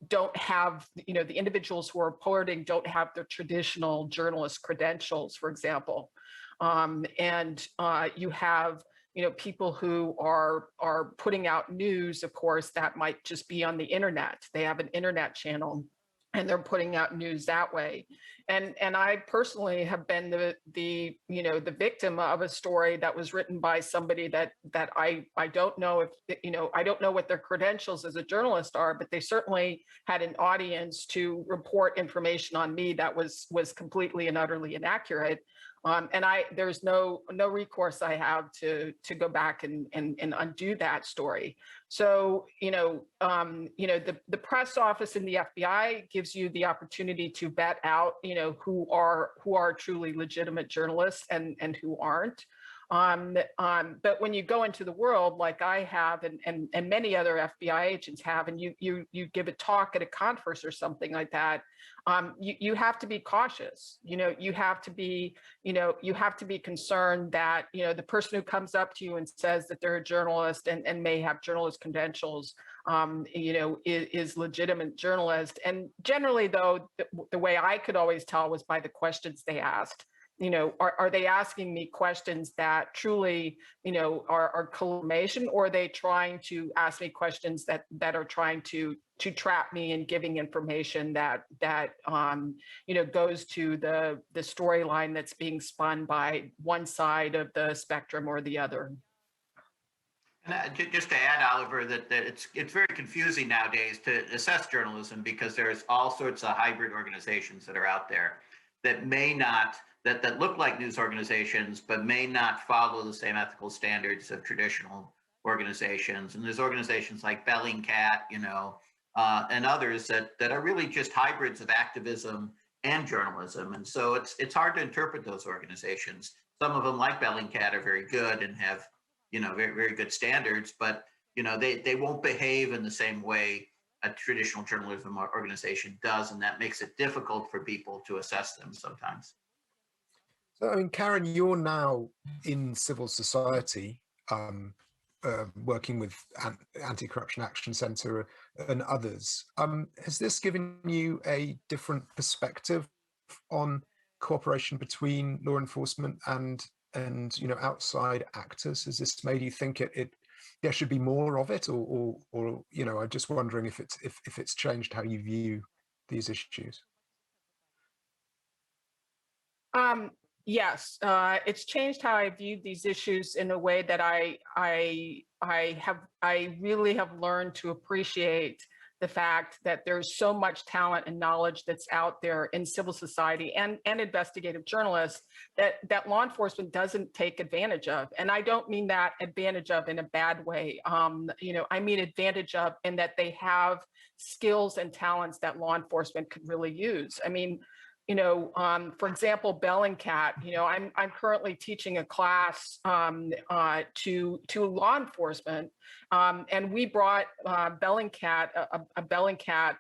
S6: don't have, you know, the individuals who are reporting don't have the traditional journalist credentials, for example. And you have, you know, people who are putting out news, of course, that might just be on the internet. They have an internet channel and they're putting out news that way. And I personally have been the you know, the victim of a story that was written by somebody that I don't know if, you know, I don't know what their credentials as a journalist are, but they certainly had an audience to report information on me that was completely and utterly inaccurate. And there's no recourse I have to go back and undo that story. So, you know, the press office in the FBI gives you the opportunity to vet out, you know, who are truly legitimate journalists and who aren't. But when you go into the world like I have and many other FBI agents have, and you give a talk at a conference or something like that, you have to be cautious. You know, you have to be concerned that, you know, the person who comes up to you and says that they're a journalist and may have journalist credentials, you know, is legitimate journalist. And generally, though, the way I could always tell was by the questions they asked. You know, are they asking me questions that truly, you know, are confirmation, or are they trying to ask me questions that are trying to trap me in giving information that you know, goes to the storyline that's being spun by one side of the spectrum or the other?
S5: And just to add, Oliver, that it's very confusing nowadays to assess journalism, because there's all sorts of hybrid organizations that are out there that may not, that look like news organizations, but may not follow the same ethical standards of traditional organizations. And there's organizations like Bellingcat, you know, and others that are really just hybrids of activism and journalism. And so it's hard to interpret those organizations. Some of them, like Bellingcat, are very good and have, you know, very, very good standards, but, you know, they won't behave in the same way a traditional journalism organization does. And that makes it difficult for people to assess them sometimes.
S4: So, I mean, Karen, you're now in civil society, working with Anti-Corruption Action Centre and others. Has this given you a different perspective on cooperation between law enforcement and you know, outside actors? Has this made you think there should be more of it, or you know, I'm just wondering if it's changed how you view these issues?
S6: Yes, it's changed how I view these issues in a way that I really have learned to appreciate the fact that there's so much talent and knowledge that's out there in civil society and investigative journalists that law enforcement doesn't take advantage of. And I don't mean that advantage of in a bad way. You know, I mean advantage of in that they have skills and talents that law enforcement could really use. I mean, you know, for example, Bellingcat, you know, I'm currently teaching a class to law enforcement And we brought Bellingcat, a Bellingcat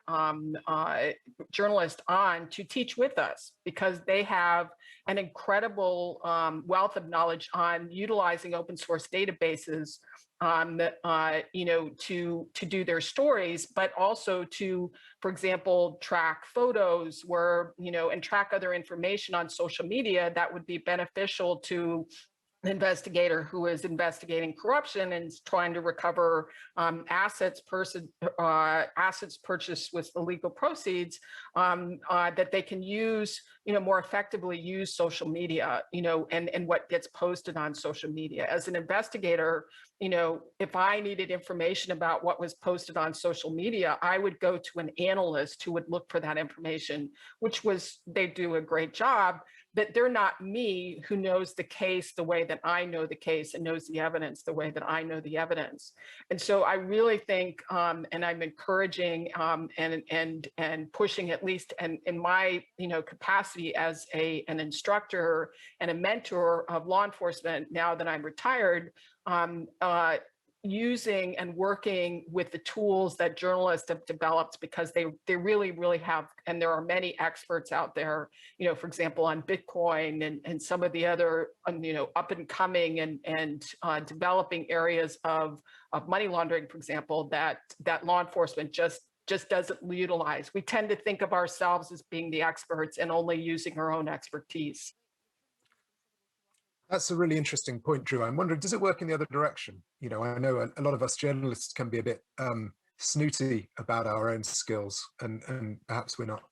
S6: journalist on to teach with us because they have an incredible wealth of knowledge on utilizing open source databases to do their stories, but also to, for example, track photos and track other information on social media that would be beneficial to an investigator who is investigating corruption and is trying to recover assets purchased with illegal proceeds, that they can use, more effectively use social media, and what gets posted on social media. As an investigator, if I needed information about what was posted on social media, I would go to an analyst who would look for that information, they do a great job. But they're not me who knows the case the way that I know the case and knows the evidence the way that I know the evidence. And so I really think, and I'm encouraging and pushing, at least in my capacity as an instructor and a mentor of law enforcement now that I'm retired, using and working with the tools that journalists have developed, because they really, really have, and there are many experts out there, for example, on Bitcoin and some of the other, up and coming and developing areas of money laundering, for example, that law enforcement just doesn't utilize. We tend to think of ourselves as being the experts and only using our own expertise.
S4: That's a really interesting point, Drew. I'm wondering, does it work in the other direction? I know a lot of us journalists can be a bit snooty about our own skills, and perhaps we're not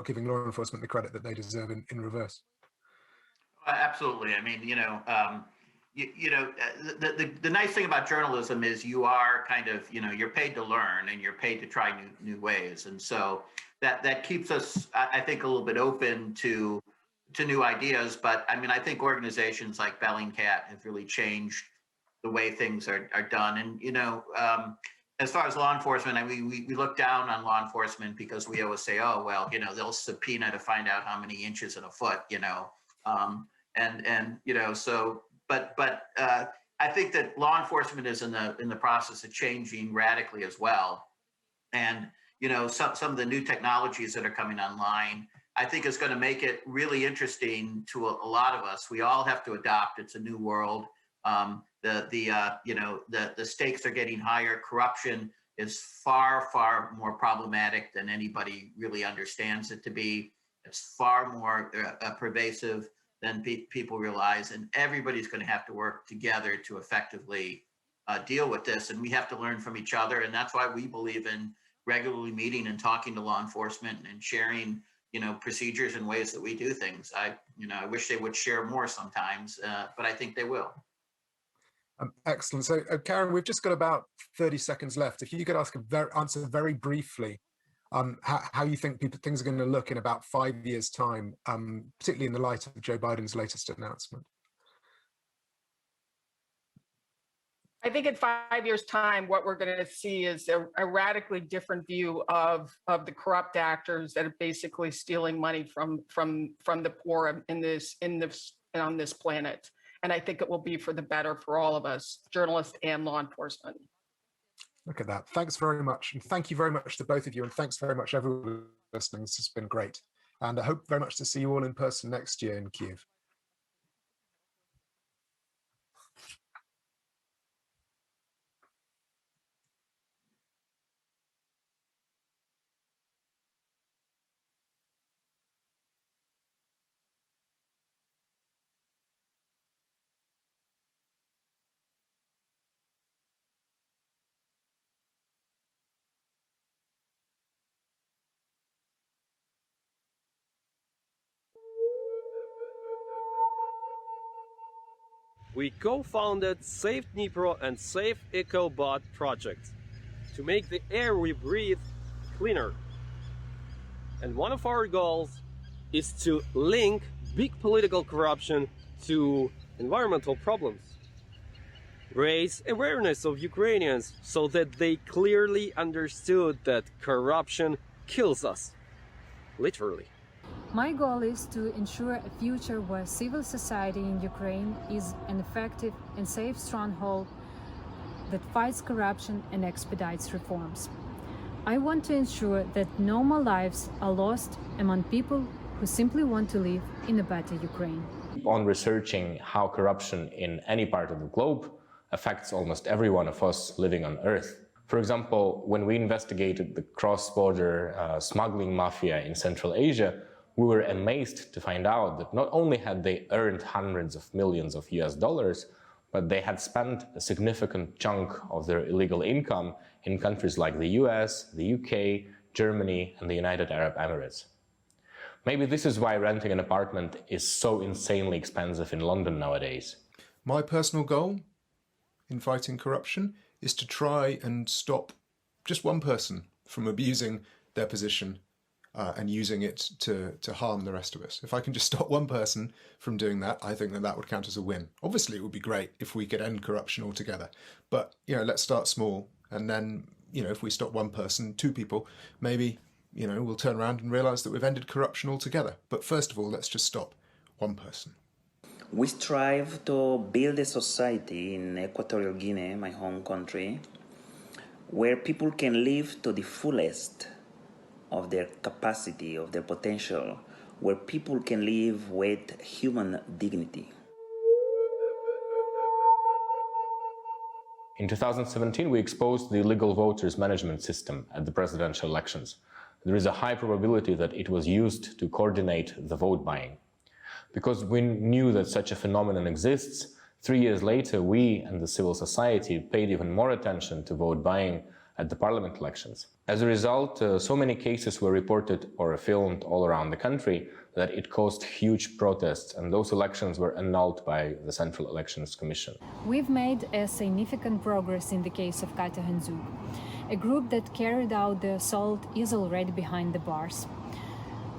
S4: giving law enforcement the credit that they deserve in reverse.
S5: Absolutely. I mean, the nice thing about journalism is you are kind of, you're paid to learn and you're paid to try new ways, and so that keeps us, I think, a little bit open to new ideas. But I mean, I think organizations like Bellingcat have really changed the way things are done. And, as far as law enforcement, I mean, we look down on law enforcement because we always say, oh, well, they'll subpoena to find out how many inches in a foot, but I think that law enforcement is in the process of changing radically as well. And, some of the new technologies that are coming online, I think is going to make it really interesting to a lot of us. We all have to adopt. It's a new world. The stakes are getting higher. Corruption is far, far more problematic than anybody really understands it to be. It's far more pervasive than people realize, and everybody's going to have to work together to effectively deal with this. And we have to learn from each other, and that's why we believe in regularly meeting and talking to law enforcement and sharing procedures and ways that we do things. I wish they would share more sometimes, but I think they will.
S4: Excellent. So, Karen, we've just got about 30 seconds left. If you could answer very briefly how you think things are going to look in about 5 years' time, particularly in the light of Joe Biden's latest announcement.
S6: I think in 5 years' time, what we're going to see is a radically different view of the corrupt actors that are basically stealing money from the poor on this planet. And I think it will be for the better for all of us, journalists and law enforcement.
S4: Look at that. Thanks very much. And thank you very much to both of you. And thanks very much, everyone listening. This has been great. And I hope very much to see you all in person next year in Kyiv.
S7: We co-founded Safe Dnipro and Safe EcoBot projects to make the air we breathe cleaner. And one of our goals is to link big political corruption to environmental problems. Raise awareness of Ukrainians so that they clearly understood that corruption kills us, literally.
S8: My goal is to ensure a future where civil society in Ukraine is an effective and safe stronghold that fights corruption and expedites reforms. I want to ensure that no more lives are lost among people who simply want to live in a better Ukraine.
S9: On researching how corruption in any part of the globe affects almost every one of us living on Earth. For example, when we investigated the cross-border smuggling mafia in Central Asia, we were amazed to find out that not only had they earned hundreds of millions of US dollars, but they had spent a significant chunk of their illegal income in countries like the US, the UK, Germany, and the United Arab Emirates. Maybe this is why renting an apartment is so insanely expensive in London nowadays.
S4: My personal goal in fighting corruption is to try and stop just one person from abusing their position and using it to harm the rest of us. If I can just stop one person from doing that, I think that that would count as a win. Obviously, it would be great if we could end corruption altogether. But, let's start small. And then, if we stop one person, two people, maybe, we'll turn around and realize that we've ended corruption altogether. But first of all, let's just stop one person.
S10: We strive to build a society in Equatorial Guinea, my home country, where people can live to the fullest of their capacity, of their potential, where people can live with human dignity.
S9: In 2017, we exposed the illegal voters management system at the presidential elections. There is a high probability that it was used to coordinate the vote buying. Because we knew that such a phenomenon exists, 3 years later, we and the civil society paid even more attention to vote buying at the parliament elections. As a result, so many cases were reported or filmed all around the country that it caused huge protests, and those elections were annulled by the Central Elections Commission.
S8: We've made a significant progress in the case of Katya Handzuk. A group that carried out the assault is already behind the bars.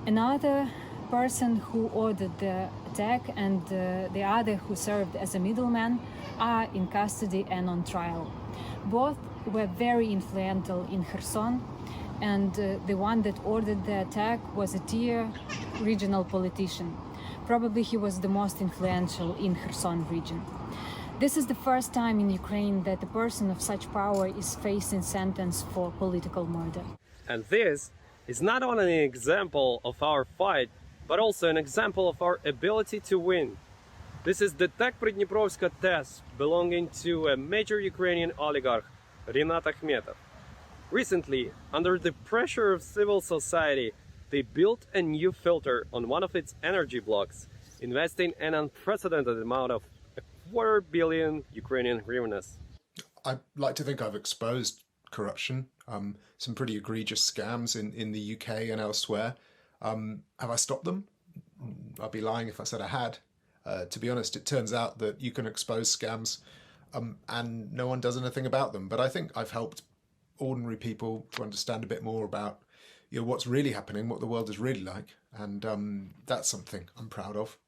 S8: Another person who ordered the attack and the other who served as a middleman are in custody and on trial. Both were very influential in Kherson, and the one that ordered the attack was a tier regional politician. Probably he was the most influential in Kherson region. This is the first time in Ukraine that a person of such power is facing sentence for political murder.
S7: And this is not only an example of our fight, but also an example of our ability to win. This is the Tek Pridniprovska TES belonging to a major Ukrainian oligarch, Rinat Akhmetov. Recently, under the pressure of civil society, they built a new filter on one of its energy blocks, investing an unprecedented amount of $250 million Ukrainian hryvnias.
S4: I'd like to think I've exposed corruption, some pretty egregious scams in the UK and elsewhere. Have I stopped them? I'd be lying if I said I had. To be honest, it turns out that you can expose scams and no one does anything about them. But I think I've helped ordinary people to understand a bit more about what's really happening, what the world is really like. And that's something I'm proud of.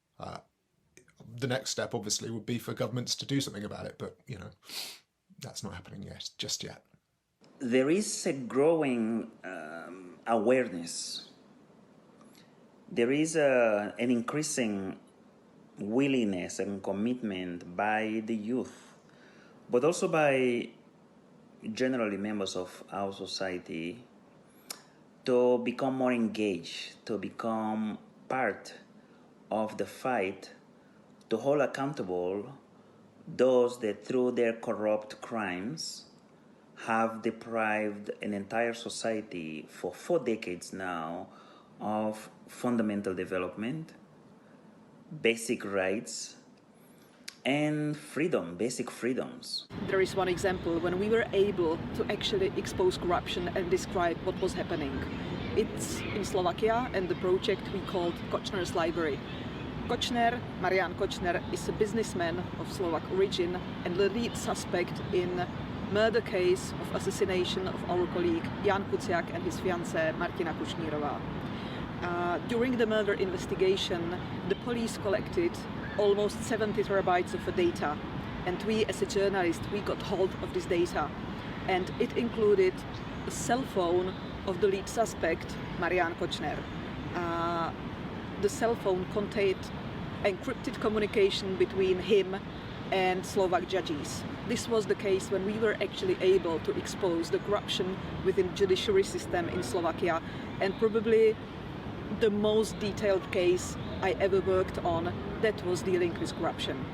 S4: The next step, obviously, would be for governments to do something about it. But, that's not happening just yet.
S10: There is a growing awareness. There is an increasing willingness and commitment by the youth, but also by generally members of our society to become more engaged, to become part of the fight, to hold accountable those that through their corrupt crimes have deprived an entire society for 4 decades now of fundamental development, basic rights, and freedom, basic freedoms.
S11: There is one example when we were able to actually expose corruption and describe what was happening. It's in Slovakia and the project we called Kočner's Library. Kočner, Marian Kočner, is a businessman of Slovak origin and the lead suspect in murder case of assassination of our colleague Jan Kuciak and his fiancée Martina Kušnírova. During the murder investigation, the police collected almost 70 terabytes of data, and we as a journalist, we got hold of this data, and it included a cell phone of the lead suspect, Marian Kočner. The cell phone contained encrypted communication between him and Slovak judges. This was the case when we were actually able to expose the corruption within the judiciary system in Slovakia, and probably the most detailed case I ever worked on that was dealing with corruption.